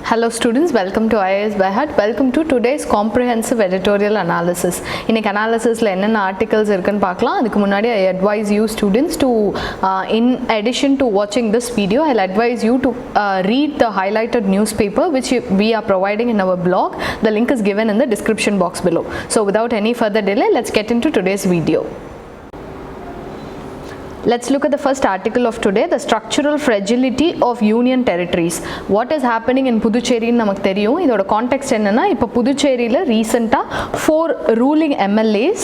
Hello students, welcome to IASBYHEART. Welcome to today's comprehensive editorial analysis. இன்னைக்கு analysisல என்னென்ன articles இருக்குன்னு பார்க்கலாம். அதுக்கு முன்னாடி I advise you students to in addition to watching this video, I'll advise you to read the highlighted newspaper which we are providing in our blog. The link is given in the description box below. So without any further delay, let's get into today's video. Let's look at the first article of today, the structural fragility of union territories. What is happening in Puducherry nu namak theriyum. Idoda context enna ipo Puducherry la recent 4 ruling MLAs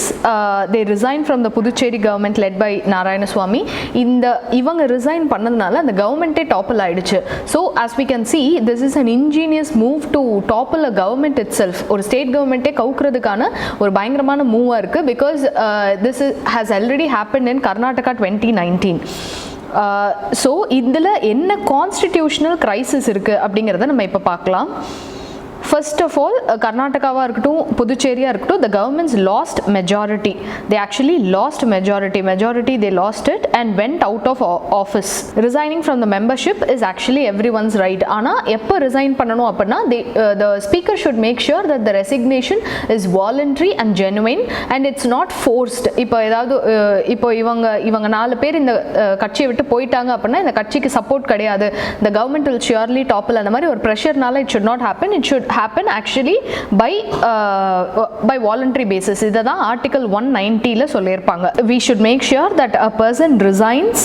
they resigned from the Puducherry government led by Narayanaswamy. Ivanga resign pannadanaala the government topple aiduchu. So as we can see, this is an ingenious move to topple a government itself. Or state government kaukradukana or bayangaramana move irukku because this has already happened in Karnataka 2019. So இதுல என்ன constitutional crisis இருக்கு அப்படிங்கறத நம்ம இப்ப பார்க்கலாம். First of all, Karnataka Puducherry the government's lost majority. They actually lost majority they lost it and went out of office. Resigning from the membership is actually everyone's right. Ana eppa resign pannanum appadina the speaker should make sure that the resignation is voluntary and genuine and it's not forced. இப்போ இவங்க நாலு பேர் இந்த கட்சியை விட்டு போயிட்டாங்க அப்படினா இந்த கட்சிக்கு சப்போர்ட் கிடையாது, the government will surely topple அந்த மாதிரி ஒரு பிரஷர்னால it should not happen. It should happen actually by voluntary basis. Idha article 190 la sollirpaanga. We should make sure that a person resigns,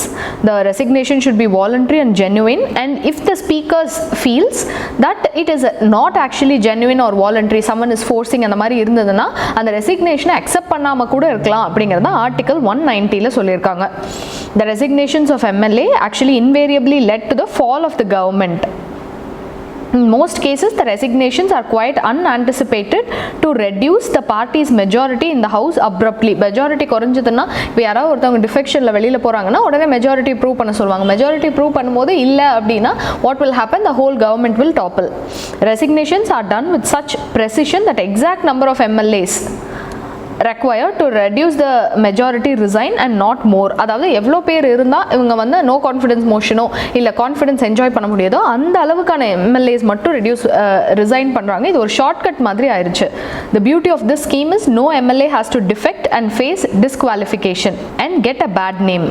the resignation should be voluntary and genuine, and if the speaker feels that it is not actually genuine or voluntary, someone is forcing அந்த மாதிரி இருந்ததுனா அந்த resignation accept பண்ணாம கூட இருக்கலாம் அப்படிங்கறத article 190 la sollirkaanga. The resignations of MLA actually invariably led to the fall of the government. In most cases, the resignations are quite unanticipated to reduce the party's majority in the house abruptly. Majority குறைஞ்சதுன்னா இப்போ யாராவது ஒருத்தவங்க டிஃபெக்ஷனில் வெளியில் போகிறாங்கன்னா உடனே majority prove பண்ண சொல்லுவாங்க. Majority prove பண்ணும்போது இல்லை அப்படின்னா what will happen? The whole government will topple. Resignations are done with such precision that exact number of MLAs required to reduce the majority resign and not more. அதாவது எவ்வளோ பேர் இருந்தால் இவங்க வந்து நோ கான்ஃபிடன்ஸ் மோஷனோ இல்லை கான்ஃபிடன்ஸ் என்ஜாய் பண்ண முடியாதோ அந்த அளவுக்கான எம்எல்ஏஸ் மட்டும் ரிசைன் பண்ணுறாங்க. இது ஒரு ஷார்ட்கட் மாதிரி ஆயிடுச்சு. The beauty of this scheme is no MLA has to defect and face disqualification and get a bad name.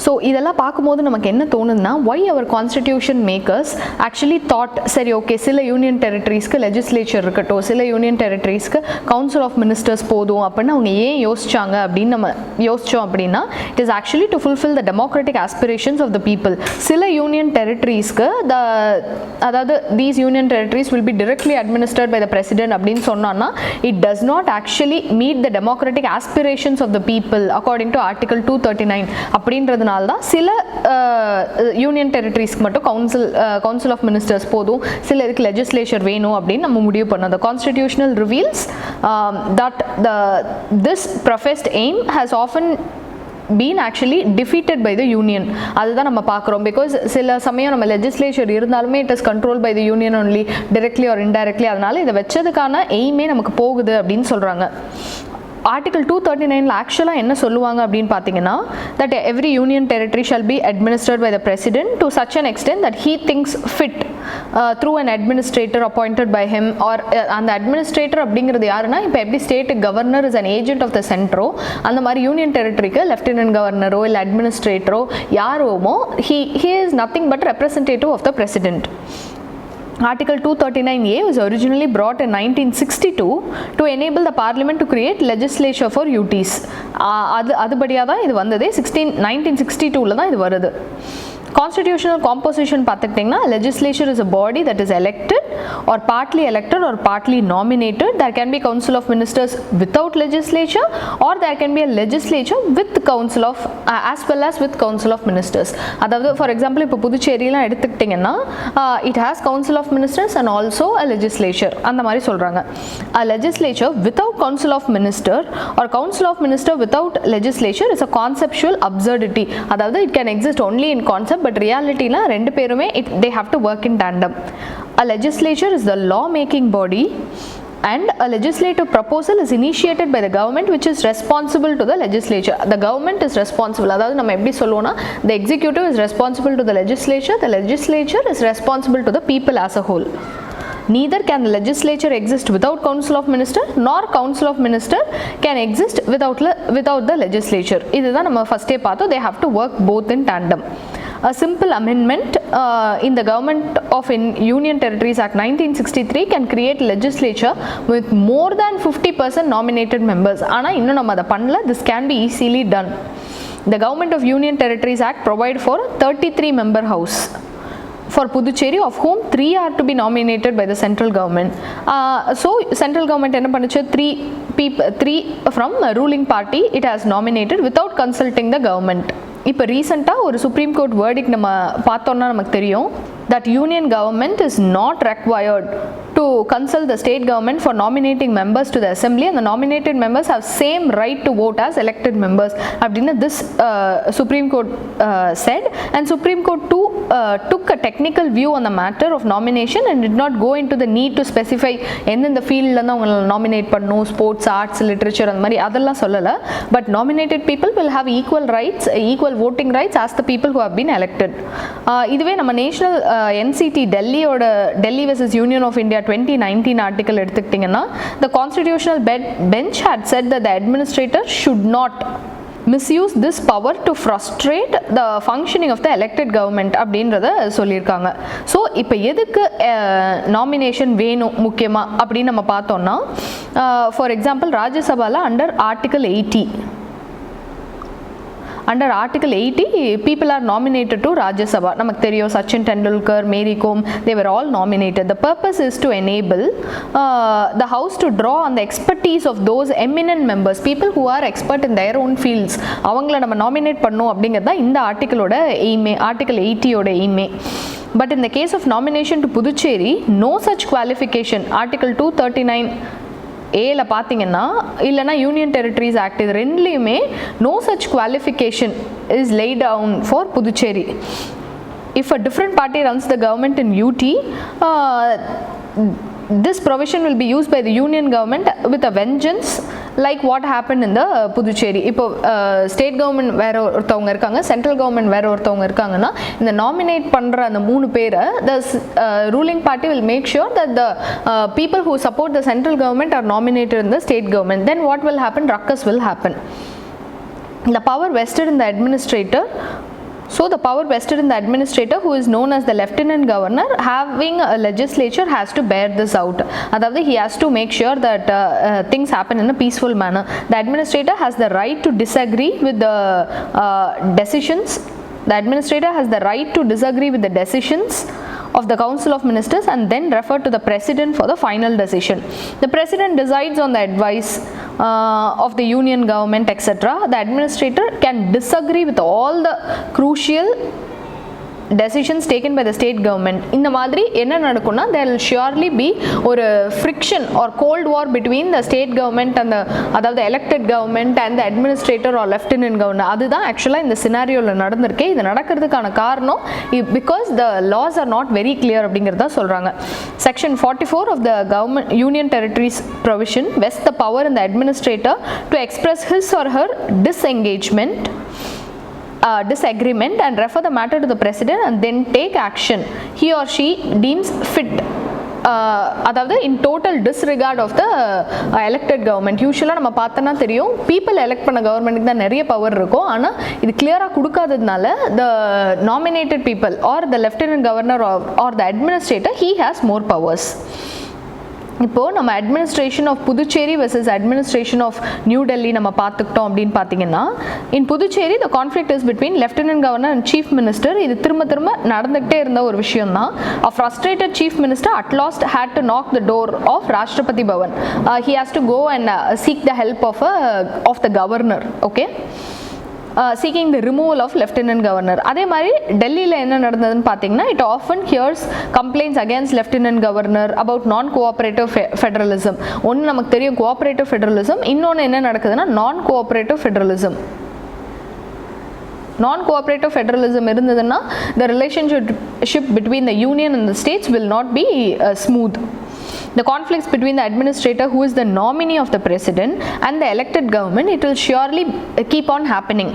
So இதெல்லாம் பார்க்கும்போது நமக்கு என்ன தோணுதுன்னா, why our constitution makers actually thought சரி ஓகே சில யூனியன் டெரிட்டரிஸ்க்கு லெஜிஸ்லேச்சர் இருக்கட்டும், சில யூனியன் டெரிட்டரிஸ்க்கு கவுன்சில் ஆஃப் மினிஸ்டர்ஸ் போதும் அப்படின்னு அவங்க ஏன் யோசிச்சாங்க அப்படின்னு நம்ம யோசித்தோம் அப்படின்னா, it is actually to fulfil the democratic aspirations of the people. சில யூனியன் டெரிட்டரிஸ்க்கு அதாவது these union territories will be directly administered by the president அப்படின்னு சொன்னோன்னா it does not actually meet the democratic aspirations of the people according to article 239 அப்படின்றது தான் சில union டெரிட்டரிஸ்க்கு மட்டும் council of ministers போதும், சில இதுக்கு லெஜிஸ்லேச்சர் வேணும் அப்படின்னு நம்ம முடிவு பண்ணோம். The constitutional reveals that this professed aim has often been actually defeated by the union. அதுதான் நம்ம பார்க்குறோம். பிகாஸ் சில சமயம் நம்ம லெஜிஸ்லேச்சர் இருந்தாலுமே it is control by the union only directly or indirectly. அதனால இதை வச்சதுக்கான எய்மே நமக்கு போகுது அப்படின்னு சொல்கிறாங்க. Article 239 ஆக்சுவலாக என்ன சொல்லுவாங்க அப்படின்னு பார்த்தீங்கன்னா, that every union territory shall be administered by the president to such an extent that he thinks fit through an administrator appointed by him or அந்த administrator அப்படிங்கிறது யாருன்னா, இப்போ எப்படி state governor is an agent of the centro, அந்த மாதிரி union டெரிட்டரிக்கு lieutenant கவர்னரோ இல்லை அட்மினிஸ்ட்ரேட்டரோ யாரோமோ he is nothing but representative of the president. Article 239A was originally brought in 1962 to enable the parliament to create legislature for UTs. அதுபடியாக தான் இது வந்ததே. 1962 தான் இது வருது. Constitutional composition பார்த்துக்கிட்டிங்கன்னா, legislature is a body that is elected or partly nominated. There can be council of ministers without legislature or there can be a legislature with council of as well as with council of ministers. அதாவது for example இப்போ புதுச்சேரிலாம் எடுத்துக்கிட்டிங்கன்னா it has council of ministers and also a legislature அந்த மாதிரி சொல்கிறாங்க. A legislature without council of minister or council of minister without legislature is a conceptual absurdity. அதாவது it can exist only in concept but reality la rendu perume they have to work in tandem. A legislature is the law making body and a legislative proposal is initiated by the government which is responsible to the legislature. The government is responsible. அதாவது நம்ம எப்படி சொல்லுவோம்னா, the executive is responsible to the legislature is responsible to the people as a whole. neither can the legislature exist without council of minister nor council of minister can exist without the legislature. இதுதான் நம்ம ஃபர்ஸ்டே பார்த்தோம். They have to work both in tandem. A simple amendment in the Government of Union Territories Act 1963 can create legislature with more than 50% nominated members. ஆனால் இன்னும் நம்ம அதை பண்ணல. This can be easily done. The Government of Union Territories Act provide for 33 member house for Puducherry, of whom 3 are to be nominated by the central government. So central government enna pannuchu, 3 from a ruling party it has nominated without consulting the government. இப்போ ரீசெண்டாக ஒரு supreme court verdict நம்ம பார்த்தோன்னா நமக்கு தெரியும் that union government is not required to consult the state government for nominating members to the assembly, and the nominated members have same right to vote as elected members. அப்படின்னா this Supreme Court said, and Supreme Court too took a technical view on the matter of nomination and did not go into the need to specify எந்தெந்த ஃபீல்டில் தான் அவங்களை nominate பண்ணணும், sports, arts, literature அந்த மாதிரி அதெல்லாம் சொல்லலை. But nominated people will have equal rights, equal voting rights as the people who have been elected. இதுவே நம்ம national NCT Delhi vs Union of India 2019 article எடுத்துக்கிட்டிங்கன்னா, the constitutional bench had said that the administrator should not misuse this power to frustrate the functioning of the elected government அப்படின்றத சொல்லியிருக்காங்க. So இப்போ எதுக்கு nomination வேணும் முக்கியமாக அப்படின்னு நம்ம பார்த்தோம்னா, ஃபார் எக்ஸாம்பிள் ராஜ்யசபாவில் under article 80 under article 80 people are nominated to Rajya Sabha. namak theriyum Sachin Tendulkar, Mary Kom, they were all nominated. The purpose is to enable the house to draw on the expertise of those eminent members, people who are expert in their own fields. avangala nama nominate பண்ணனும் அப்படிங்கறத இந்த ஆர்டிகிளோட எய்மே, article 80 ஓட எய்மே. But in the case of nomination to Puducherry, no such qualification, article 239 ஏல பார்த்தீங்கன்னா இல்லைனா union territories act இது ரெண்டுலேயுமே no such qualification is laid down for Puducherry. If a different party runs the government in UT, this provision will be used by the union government with a vengeance, like what happened in the Puducherry. இப்போ state government வேற ஒருத்தவங்க இருக்காங்க, central government வேற ஒருத்தவங்க இருக்காங்கன்னா, இந்த nominate பண்ணுற அந்த 3 பேரை the ruling party will make sure that the people who support the central government are nominated in the state government. Then what will happen? Ruckus will happen. The power vested in the administrator, so the power vested in the administrator, who is known as the lieutenant governor, having a legislature, has to bear this out. Adavadhu he has to make sure that things happen in a peaceful manner. The administrator has the right to disagree with the decisions. The administrator has the right to disagree with the decisions of the Council of Ministers and then refer to the President for the final decision. The President decides on the advice of the union government, etc. The administrator can disagree with all the crucial decisions taken by the state government. இந்த மாதிரி என்ன நடக்கும்னா, there will surely be ஒரு friction or cold war between the state government and the அதாவது elected government and the administrator or lieutenant governor. அதுதான் ஆக்சுவலாக இந்த சினாரியோவில் நடந்திருக்கு. இது நடக்கிறதுக்கான காரணம் because the laws are not very clear அப்படிங்கிறதா சொல்கிறாங்க. Section 44 of the government union territories provision vests the power in the administrator to express his or her disagreement and refer the matter to the president and then take action he or she deems fit. அதாவது in total disregard of the elected government. யூஸ்வலாக நம்ம பார்த்தோன்னா தெரியும், people elect பண்ண கவர்மெண்ட்டுக்கு தான் நிறைய power இருக்கும். ஆனால் இது கிளியராக கொடுக்காததுனால the nominated people or the lieutenant governor or the administrator, he has more powers. இப்போது நம்ம administration of Puducherry versus administration of New Delhi நம்ம பார்த்துக்கிட்டோம் அப்படின்னு பார்த்தீங்கன்னா, in Puducherry the conflict is between lieutenant governor and chief minister. இது திரும்ப நடந்துகிட்டே இருந்த ஒரு விஷயம் தான். A frustrated chief minister at last had to knock the door of Rashtrapati Bhavan. He has to go and seek the help of the governor. Okay, seeking the removal of lieutenant governor. அதே மாதிரி டெல்லியில் என்ன நடந்ததுன்னு பார்த்தீங்கன்னா, it often hears complaints against lieutenant governor about non-cooperative federalism. ஒன்று நமக்கு தெரியும் cooperative federalism, இன்னொன்று என்ன நடக்குதுன்னா non-cooperative federalism. Non-cooperative federalism இருந்ததுன்னா the relationship between the union and the states will not be smooth. The conflicts between the administrator, who is the nominee of the president, and the elected government, it will surely keep on happening.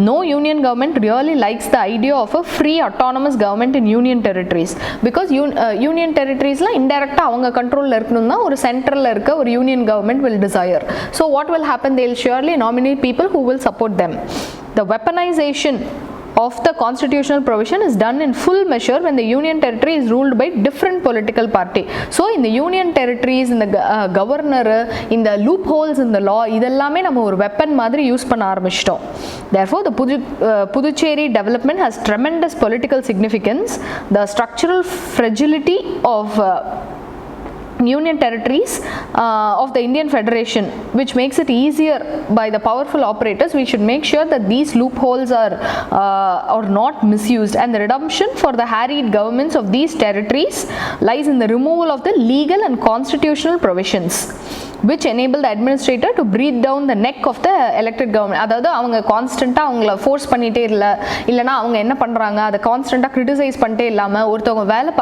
No union government really likes the idea of a free autonomous government in union territories, because union territories la indirecta avanga control la iruknum na oru central la irukka oru union government will desire. So what will happen? They will surely nominate people who will support them. The weaponization of the constitutional provision is done in full measure when the union territory is ruled by different political party. So in the union territories, in the governor, in the loopholes in the law, idellame நம்ம ஒரு weapon மாதிரி use பண்ண ஆரம்பிச்சிட்டோம். Therefore the Puducherry development has tremendous political significance. The structural fragility of union territories of the Indian Federation, which makes it easier by the powerful operators, we should make sure that these loopholes are not misused, and the redemption for the harried governments of these territories lies in the removal of the legal and constitutional provisions which enable the administrator to breathe down the neck of the elected government. அதாவது அவங்க கான்ஸ்டண்ட்டாக அவங்கள force பண்ணிகிட்டே இல்லைனா அவங்க என்ன பண்ணுறாங்க அதை கான்ஸ்டண்ட்டாக கிரிட்டிசைஸ் பண்ணிட்டே இல்லாமல் ஒருத்தவங்க வேலை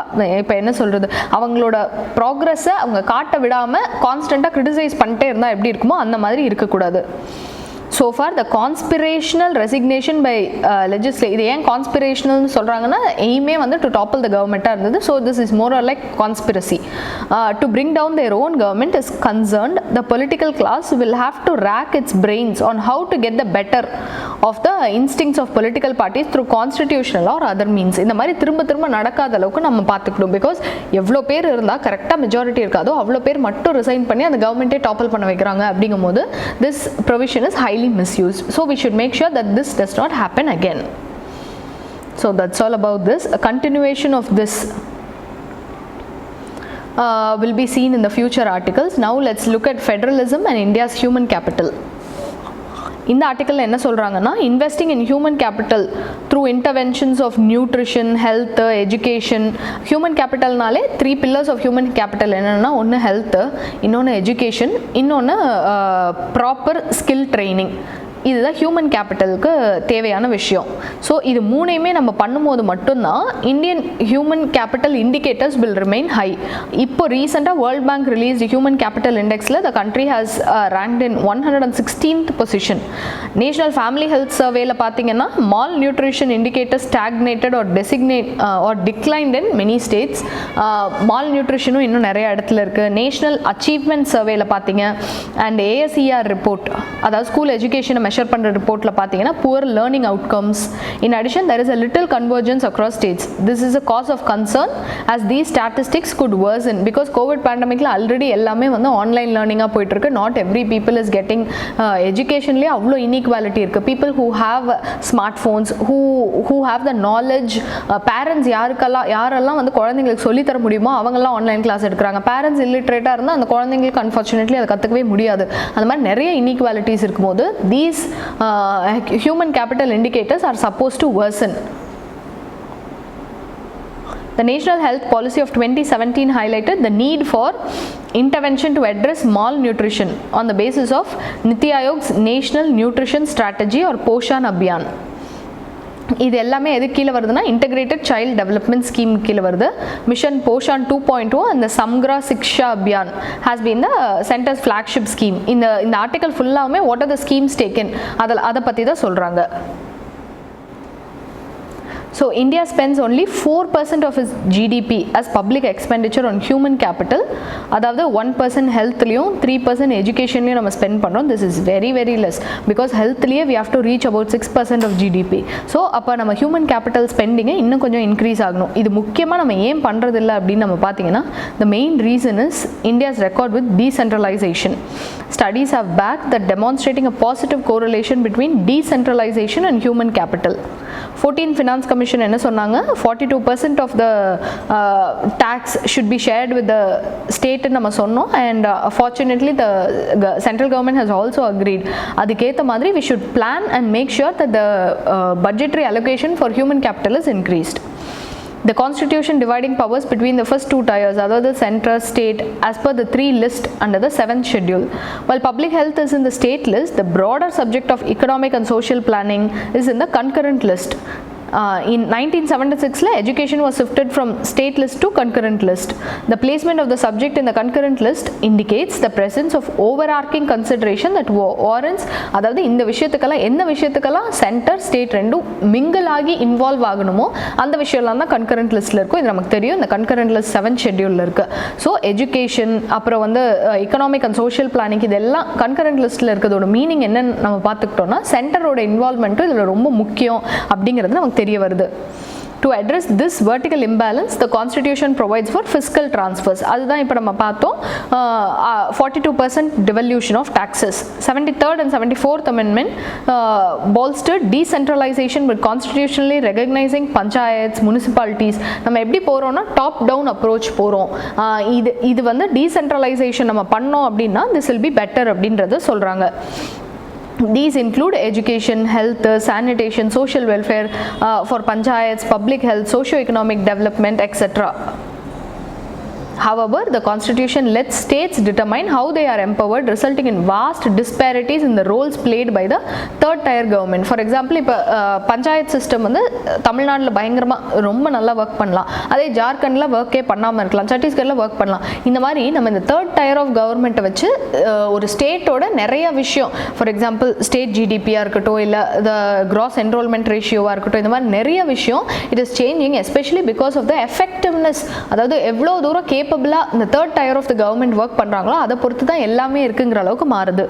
இப்போ என்ன சொல்கிறது அவங்களோட ப்ராக்ரஸை அவங்க காட்ட விடாமல் கான்ஸ்டண்ட்டாக கிரிட்டிசைஸ் பண்ணிட்டே இருந்தால் எப்படி இருக்குமோ அந்த மாதிரி இருக்கக்கூடாது. So far the conspirational resignation by legislature, இது ஏன் conspirational சொல்கிறாங்கன்னா எய்மே வந்து to topple the government இருந்தது. So this is more or like conspiracy to bring down their own government is concerned. The political class will have to rack its brains on how to get the better of the instincts of political parties through constitutional or other means. இந்த மாதிரி திரும்ப நடக்காத அளவுக்கு நம்ம பார்த்துக்கணும். Because எவ்வளோ பேர் இருந்தால் கரெக்டாக மெஜாரிட்டி இருக்காதோ அவ்வளோ பேர் மட்டும் ரிசைன் பண்ணி அந்த கவர்மெண்ட்டே டாப்பல் பண்ண வைக்கிறாங்க. அப்படிங்கும் போது this provision is highly misused. So we should make sure that this does not happen again. So that's all about this. A continuation of this will be seen in the future articles. Now let's look at federalism and India's human capital. இந்த article என்ன சொல்கிறாங்கன்னா, investing in human capital through interventions of nutrition, health, education. Human கேபிட்டல்னாலே 3 pillars of human capital என்னென்னா, ஒன்று health, இன்னொன்று education, இன்னொன்று proper skill training. இதுதான் ஹியூமன் கேபிட்டலுக்கு தேவையான விஷயம். ஸோ இது மூணையுமே நம்ம பண்ணும்போது மட்டும்தான் Indian human capital indicators will remain high. இப்போ ரீசெண்டாக world bank release human capital இண்டெக்ஸில் the country has ranked in 116th position. National family health சர்வேல பார்த்தீங்கன்னா malnutrition indicator stagnated or declined in many states. மால் நியூட்ரிஷனும் இன்னும் நிறைய இடத்துல இருக்குது. நேஷனல் அச்சீவ்மெண்ட் சர்வேல பார்த்தீங்க அண்ட் ஏஎஸ்இஆர் ரிப்போர்ட், அதாவது ஸ்கூல் எஜுகேஷனை மெஷர் பண்ணுற ரிப்போர்ட்டில் பார்த்தீங்கன்னா poor learning outcomes. In addition there is a little convergence across states. This is a cause of concern as these statistics could worsen because COVID pandemicல already எல்லாமே வந்து online லேர்னிங்காக போயிட்டுருக்கு. Not every people is getting எஜுகேஷன்லேயே அவ்வளோ inequality இருக்குது. People who have smart phones, who have the knowledge, parents யாரெல்லாம் வந்து குழந்தைங்களுக்கு சொல்லித்தர முடியுமோ அவங்கெல்லாம் ஆன்லைன் கிளாஸ் எடுக்கிறாங்க. பேரண்ட்ஸ் இல்லிட்ரேட்டாக இருந்தால் அந்த குழந்தைங்களுக்கு அன்ஃபார்ச்சுனேட்லி அதை கற்றுக்கவே முடியாது. அந்த மாதிரி நிறைய இன்இக்வாலிட்டிஸ் இருக்கும்போது these human capital indicators are supposed to worsen. The National Health Policy of 2017 highlighted the need for intervention to address malnutrition on the basis of Niti Aayog's National Nutrition Strategy or Poshan Abhiyan. இது எல்லாமே எது கீழே வருதுன்னா integrated child development scheme கீழே வருது. Mission Poshan 2.0 அந்த Samagra Shiksha Abhiyan has been the centre's flagship scheme. இந்த article ஃபுல்லாமே what are the schemes taken அதை பற்றி தான் சொல்கிறாங்க. So India spends only 4% of its GDP as public expenditure on human capital. அதாவது 1% ஹெல்த்லையும் 3% எஜுகேஷன்லையும் நம்ம ஸ்பெண்ட் பண்ணுறோம். This is very very less because ஹெல்த்லேயே we have to reach about 6% of GDP. So அப்போ நம்ம ஹியூமன் கேபிட்டல் ஸ்பெண்டிங்கை இன்னும் கொஞ்சம் இன்க்ரீஸ் ஆகணும். இது முக்கியமாக நம்ம ஏன் பண்ணுறதில்ல அப்படின்னு நம்ம பார்த்தீங்கன்னா, the main reason is India's record with decentralisation. Studies have backed that demonstrating a positive correlation between decentralization and human capital. 14th Finance Commission என்ன சொன்னாங்க, 42% of the tax should be shared with the state நம்ம சொன்னோம். and fortunately the central government has also agreed. அதுக்கேற்ற மாதிரி we should plan and make sure that the budgetary allocation for human capital is increased. The constitution dividing powers between the first 2 tiers, அதாவது center, state, as per the 3 list under the 7th schedule. While public health is in the state list, the broader subject of economic and social planning is in the concurrent list. In 1976 education was shifted from state list to concurrent list. The placement of the subject in the concurrent list indicates the presence of overarching consideration that warrants, அதாவது இந்த விஷயத்துக்கெல்லாம் என்ன விஷயத்துக்கெல்லாம் centre state ரெண்டும் mingle ஆகி involve ஆகணுமோ அந்த விஷயம்லாம் தான் கன்கரண்ட் லிஸ்ட்டில் இருக்கும். இது நமக்கு தெரியும். இந்த கன்கரண்ட் லிஸ்ட் 7th ஷெட்யூலில் இருக்குது. ஸோ எஜுகேஷன் அப்புறம் வந்து எக்கனாமிக் அண்ட் சோஷியல் பிளானிங் இதெல்லாம் கன்கரண்ட் லிஸ்ட்டில் இருக்கிறதோட மீனிங் என்னன்னு நம்ம பார்த்துக்கிட்டோம்னா சென்டரோட இன்வால்வ்மெண்ட்டும் இதில் ரொம்ப முக்கியம் அப்படிங்கிறது நமக்கு தெரிய வருது. To address this vertical imbalance, the Constitution provides for fiscal transfers. அதுதான் இப்போ நம்ம பார்த்தோம். 42% devolution of taxes. 73rd and 74th Amendment bolstered decentralization with constitutionally recognizing panchayats, municipalities. நம்ம எப்படி போகிறோம்னா டாப் டவுன் அப்ரோச் போகிறோம். இது வந்து டீசென்ட்ரலைசேஷன் நம்ம பண்ணோம் அப்படின்னா this will be better அப்படின்றத சொல்கிறாங்க. These include education, health, sanitation, social welfare for panchayats, public health, socio-economic development, etc. However, the Constitution lets states determine how they are empowered, resulting in vast disparities in the roles played by the third tier government. For example, இப்போ panchayat system வந்து தமிழ்நாட்டில் பயங்கரமாக ரொம்ப நல்லா work பண்ணலாம், அதே ஜார்க்கண்டில் ஒர்க்கே பண்ணாமல் இருக்கலாம், சத்தீஸ்கரில் ஒர்க் பண்ணலாம். இந்த மாதிரி நம்ம இந்த தேர்ட் டயர் ஆஃப் கவர்மெண்ட்டை வச்சு ஒரு ஸ்டேட்டோட நிறைய விஷயம், ஃபார் எக்ஸாம்பிள் ஸ்டேட் ஜிடிபியாக இருக்கட்டும், இல்லை த கிராஸ் என்ரோல்மெண்ட் ரேஷியோவாக இருக்கட்டும், இந்த மாதிரி நிறைய விஷயம் it is changing especially because of the effectiveness. அதாவது எவ்வளோ தூரம் இந்த third tier of the government work பண்றாங்களோ அதை பொறுத்து தான் எல்லாமே இருக்குங்கிற அளவுக்கு மாறுது.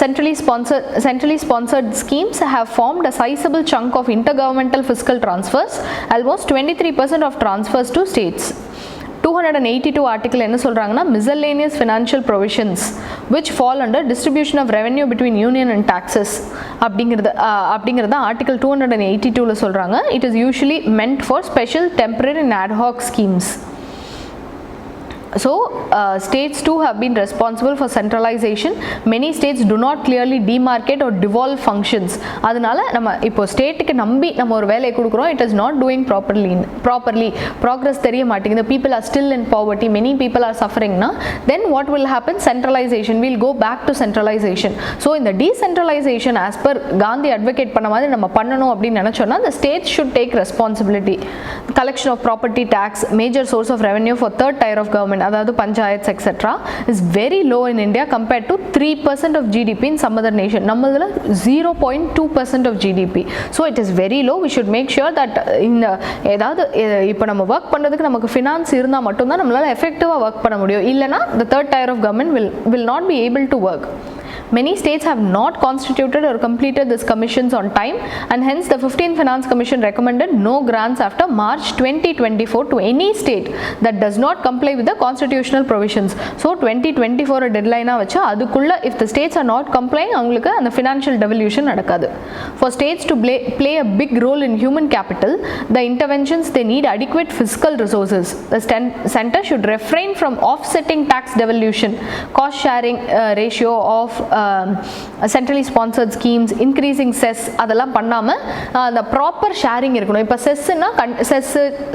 Centrally sponsored schemes have formed a sizable chunk of intergovernmental fiscal transfers, almost 23% of transfers to states. 282 article என்ன சொல்றாங்கன்னா miscellaneous financial provisions which fall under distribution of revenue between union and taxes அப்படிங்கிறது article 282ல சொல்றாங்க. It is usually meant for special, temporary and ad hoc schemes. So states too have been responsible for centralization. Many states do not clearly demarcate or devolve functions. அதனால நம்ம இப்போ ஸ்டேட்டுக்கு நம்பி நம்ம ஒரு வேலையை கொடுக்குறோம், it is not doing properly progress தெரிய மாட்டேங்குது, people are still in poverty, many people are suffering na, then what will happen? Centralization, we'll go back to centralization. So இந்த decentralization as per Gandhi advocate பண்ண மாதிரி நம்ம பண்ணணும் அப்படின்னு நினைச்சோம்னா the states should take responsibility. Collection of property tax, major source of revenue for third tier of government, அதாவது panchayat etcetera, is very low in India compared to 3% of GDP in some other nation. நம்மளதுல 0.2% of GDP. So it is very low. We should make sure that இந்த ஏதாவது இப்போ நம்ம work பண்ணுறதுக்கு நமக்கு finance இருந்தால் மட்டும்தான் நம்மளால் எஃபெக்டிவாக ஒர்க் பண்ண முடியும். இல்லைனா the third tier of government will not be able to work. Many states have not constituted or completed these commissions on time, and hence the 15th Finance Commission recommended no grants after March 2024 to any state that does not comply with the constitutional provisions. So 2024 deadline வச்சு அதுக்குள்ள if the states are not complying அவங்களுக்கு அந்த financial devolution நடக்காது. For states to play a big role in human capital, the interventions they need adequate fiscal resources. The center should refrain from offsetting tax devolution, cost sharing ratio of centrally sponsored schemes, increasing cess, அதெல்லாம் பண்ணாம அந்த proper sharing இருக்கணும். இப்போ Cessna chess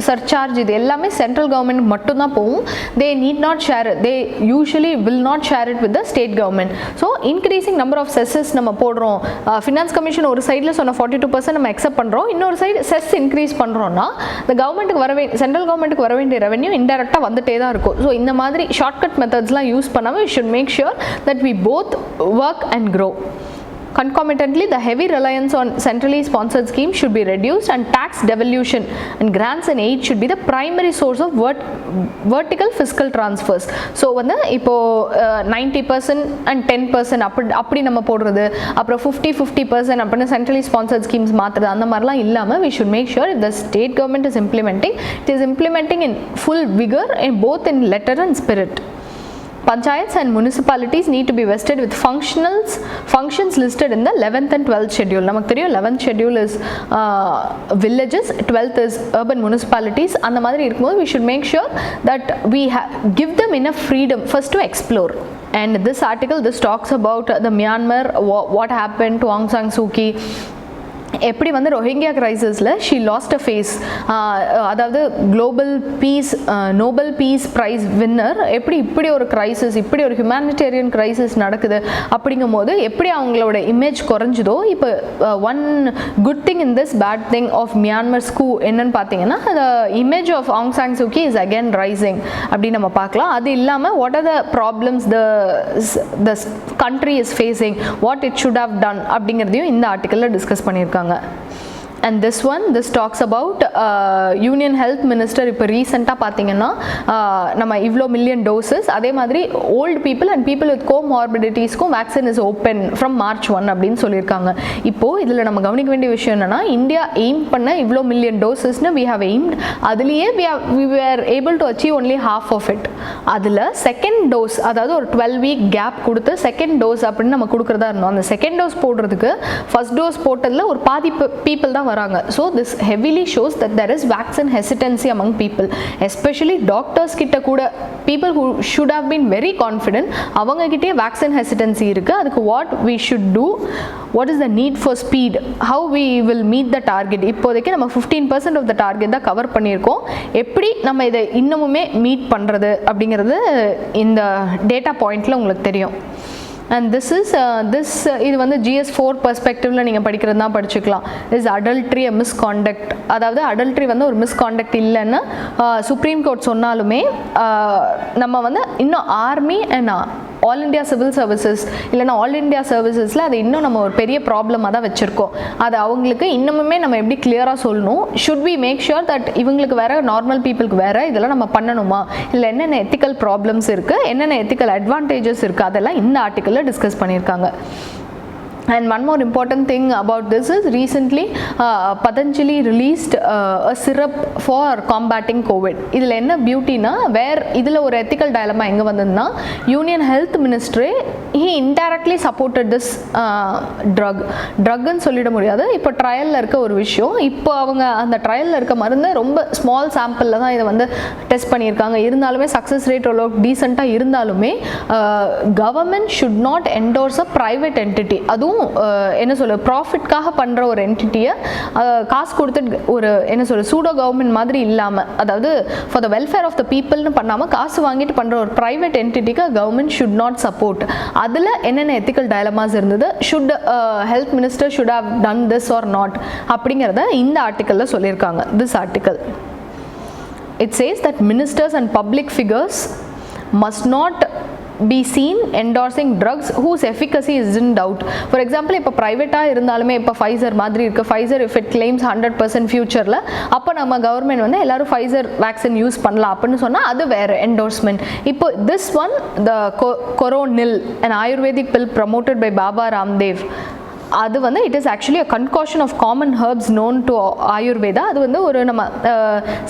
surcharge இது எல்லாமே central government மட்டும் தான் போகும். they need not share it, they usually will not share it with the state government. so increasing number of cesses நம்ம போடுறோம், ஃபினான்ஸ் கமிஷன் ஒரு சைடில் சொன்ன 42% நம்ம அக்செப்ட் பண்ணுறோம், இன்னொரு சைடு செஸ் இன்க்ரீஸ் பண்ணுறோம்னா இந்த கவர்மெண்ட்டுக்கு சென்ட்ரல் கவர்மெண்ட்டுக்கு வர வேண்டிய ரெவன்யூ இன்டெரக்டாக வந்துட்டே தான் இருக்கும். ஸோ இந்த மாதிரி ஷார்ட்கட் மெத்தட்ஸ்லாம் யூஸ் பண்ணாமல் we should make sure that we both work and grow. Concomitantly, the heavy reliance on centrally sponsored schemes should be reduced, and tax devolution and grants and aid should be the primary source of vertical fiscal transfers. So வந்து இப்போ 90% and 10% அப்படி நம்ம போடுறது, அப்புறம் 50% அப்படின்னு centrally sponsored schemes மாற்றுறது, அந்த மாதிரிலாம் இல்லாமல் we should make sure if the state government is implementing, it is implementing in full vigor in both in letter and spirit. Panchayats and municipalities need to be vested with functions listed in the 11th and 12th schedule. நமக்கு தெரியும் 11th schedule is villages, 12th is urban municipalities. அந்த மாதிரி இருக்கும்போது we should make sure that we give them enough freedom first to explore. And this article, this talks about the Myanmar, what happened to Aung San Suu Kyi, எப்படி வந்து Rohingya கிரைசிஸில் she lost a face, அதாவது global peace Nobel peace prize winner எப்படி இப்படி ஒரு crisis, இப்படி ஒரு humanitarian crisis நடக்குது அப்படிங்கும் போது எப்படி அவங்களோட இமேஜ் குறைஞ்சதோ, இப்போ one good thing in this bad thing of Myanmar ஸ்கூ என்னன்னு பார்த்தீங்கன்னா the image of Aung San Suu Kyi is again rising அப்படின்னு நம்ம பார்க்கலாம். அது இல்லாமல் what are the problems the country is facing, what it should have done அப்படிங்கிறதையும் இந்த ஆர்டிக்கலில் டிஸ்கஸ் பண்ணியிருக்காங்க. And this talks about Union Health Minister இப்போ ரீசெண்டாக பார்த்தீங்கன்னா நம்ம இவ்வளோ மில்லியன் டோசஸ், அதே மாதிரி old people and people with கோமார்பிடிட்டிஸ்க்கும் vaccine is open from March 1 அப்படின்னு சொல்லியிருக்காங்க. இப்போது இதில் நம்ம கவனிக்க வேண்டிய விஷயம் என்னென்னா, இந்தியா எய்ம் பண்ண இவ்வளோ மில்லியன் டோசஸ்னு we have aimed, அதுலேயே we were able to achieve only half of it. அதில் செகண்ட் டோஸ், அதாவது ஒரு 12 வீக் கேப் கொடுத்து செகண்ட் டோஸ் அப்படின்னு நம்ம கொடுக்குறதா இருந்தோம். அந்த செகண்ட் டோஸ் போடுறதுக்கு ஃபர்ஸ்ட் டோஸ் போட்டதில் ஒரு பாதி பீப்புள் தான் வராங்க. So this heavily shows that there is vaccine hesitancy among people, especially doctors கிட்ட கூட, people who should have been very confident, அவங்க கிட்டே vaccine hesitancy இருக்கு. அதுக்கு what we should do, what is the need for speed, how we will meet the target. இப்போதைக்கு நம்ம 15% of the target தான் cover பண்ணியிருக்கோம். எப்படி நம்ம இதை இன்னமுமே மீட் பண்ணுறது அப்படிங்கிறது இந்த டேட்டா பாயிண்டில் உங்களுக்கு தெரியும். And this is இது வந்து GS4 பெர்ஸ்பெக்டிவ்ல நீங்கள் படிக்கிறது தான் படிச்சுக்கலாம். இஸ் அடல்ட்ரி a misconduct, அதாவது அடல்ட்ரி வந்து ஒரு மிஸ்காண்டக்ட் இல்லைன்னு சுப்ரீம் கோர்ட் சொன்னாலுமே நம்ம வந்து இன்னும் army and all India civil services இல்லைனா ஆல் இண்டியா சர்வீசஸில் அது இன்னும் நம்ம ஒரு பெரிய ப்ராப்ளமாக தான் வச்சுருக்கோம். அது அவங்களுக்கு இன்னமுமே நம்ம எப்படி கிளியராக சொல்லணும், should we make sure that இவங்களுக்கு வேறு நார்மல் பீப்புளுக்கு வேறு இதெல்லாம் நம்ம பண்ணணுமா, இல்லை என்னென்ன எத்திக்கல் ப்ராப்ளம்ஸ் இருக்குது, என்னென்ன எத்திக்கல் அட்வான்டேஜஸ் இருக்குது, அதெல்லாம் இந்த ஆர்டிக்கலில் டிஸ்கஸ் பண்ணியிருக்காங்க. And one more important thing about this is recently Patanjali released a syrup for combating COVID. இதில் என்ன பியூட்டினா, இதில் ஒரு ethical dilemma எங்கே வந்ததுன்னா, Union Health Ministry he indirectly supported this ட்ரக்னு சொல்லிட முடியாது. இப்போ ட்ரையலில் இருக்க ஒரு விஷயம், இப்போ அவங்க அந்த ட்ரையலில் இருக்க மருந்து ரொம்ப ஸ்மால் சாம்பிளில் தான் இதை வந்து டெஸ்ட் பண்ணியிருக்காங்க. இருந்தாலுமே சக்ஸஸ் ரேட் அவ்வளோ டீசெண்டாக இருந்தாலுமே government should not endorse a private entity, அதுவும் என்ன சொல்ல ப்ராஃபிட்காக பண்ணுற ஒரு என்டிட்டியை காசு கொடுத்து ஒரு என்ன சொல்ல சூடோ கவர்மெண்ட் மாதிரி இல்லாமல், அதாவது for the welfare of the பீப்புள்னு பண்ணாமல் காசு வாங்கிட்டு பண்ணுற ஒரு ப்ரைவேட் என்டிட்டிக்கு கவர்மெண்ட் ஷுட் நாட் சப்போர்ட். அதில் என்னென்ன எத்திக்கல் டயலமாஸ் இருந்தது, should health minister should have done this or not அப்படிங்கிறத இந்த ஆர்டிக்கலில் சொல்லியிருக்காங்க. This article it says that ministers and public figures must not be seen endorsing drugs whose efficacy is in doubt. For example, இப்போ ப்ரைவேட்டாக இருந்தாலுமே இப்போ Pfizer மாதிரி இருக்குது. ஃபைசர் இஃப் இட் கிளைம்ஸ் 100% ஃபியூச்சரில், அப்போ நம்ம கவர்மெண்ட் வந்து எல்லோரும் ஃபைசர் வேக்சின் யூஸ் பண்ணலாம் அப்படின்னு சொன்னால் அது வேறு என்டோர்ஸ்மெண்ட். இப்போ this one the Coronil an Ayurvedic pill promoted by Baba Ramdev, அது வந்து it is actually a concoction of common herbs known to Ayurveda. அது வந்து ஒரு நம்ம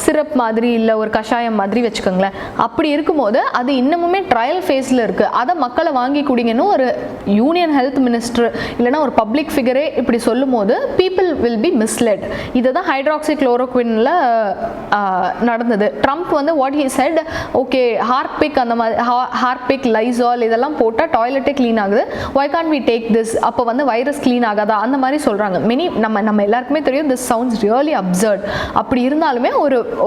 சிரப் மாதிரி இல்லை ஒரு கஷாயம் மாதிரி வச்சுக்கோங்களேன். அப்படி இருக்கும்போது அது இன்னமுமே ட்ரையல் ஃபேஸில் இருக்குது. அதை மக்களை வாங்கி குடிங்கன்னு ஒரு யூனியன் ஹெல்த் மினிஸ்டர் இல்லைனா ஒரு பப்ளிக் ஃபிகரே இப்படி சொல்லும் போது பீப்புள் வில் பி மிஸ்லெட். இதை தான் ஹைட்ராக்சி குளோரோக்வினில் நடந்தது. ட்ரம்ப் வந்து what he said, okay Harpic அந்த மாதிரி ஹார்பிக் லைசால் இதெல்லாம் போட்டால் டாய்லெட்டே க்ளீன் ஆகுது, why can't we take this, அப்போ வந்து வைரஸ் க்ளீன் ஆகாதா அந்த மாதிரி சொல்கிறாங்க. நம்ம எல்லாருக்குமே தெரியும் திஸ் சவுண்ட்ஸ் ரியலி அப்சர்ட். அப்படி இருந்தாலுமே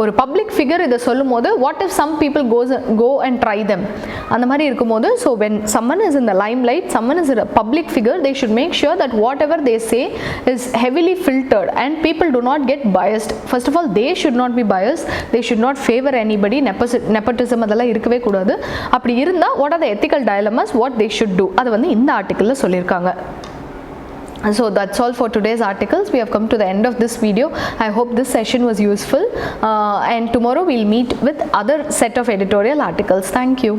ஒரு பப்ளிக் ஃபிகர் இதை சொல்லும் போது what if some people go and try them அந்த மாதிரி இருக்கும்போது, so when someone is in the limelight, someone is a public figure, they should make sure that whatever they say is heavily filtered and people do not get biased. First of all, they should not be biased, they should not favor anybody, nepotism அதெல்லாம் இருக்கவே கூடாது. அப்படி இருந்தால் what are the ethical dilemmas, what they should do, அது வந்து இந்த ஆர்டிக்கலில் சொல்லியிருக்காங்க. So that's all for today's articles. We have come to the end of this video. I hope this session was useful, and tomorrow we'll meet with other set of editorial articles. Thank you.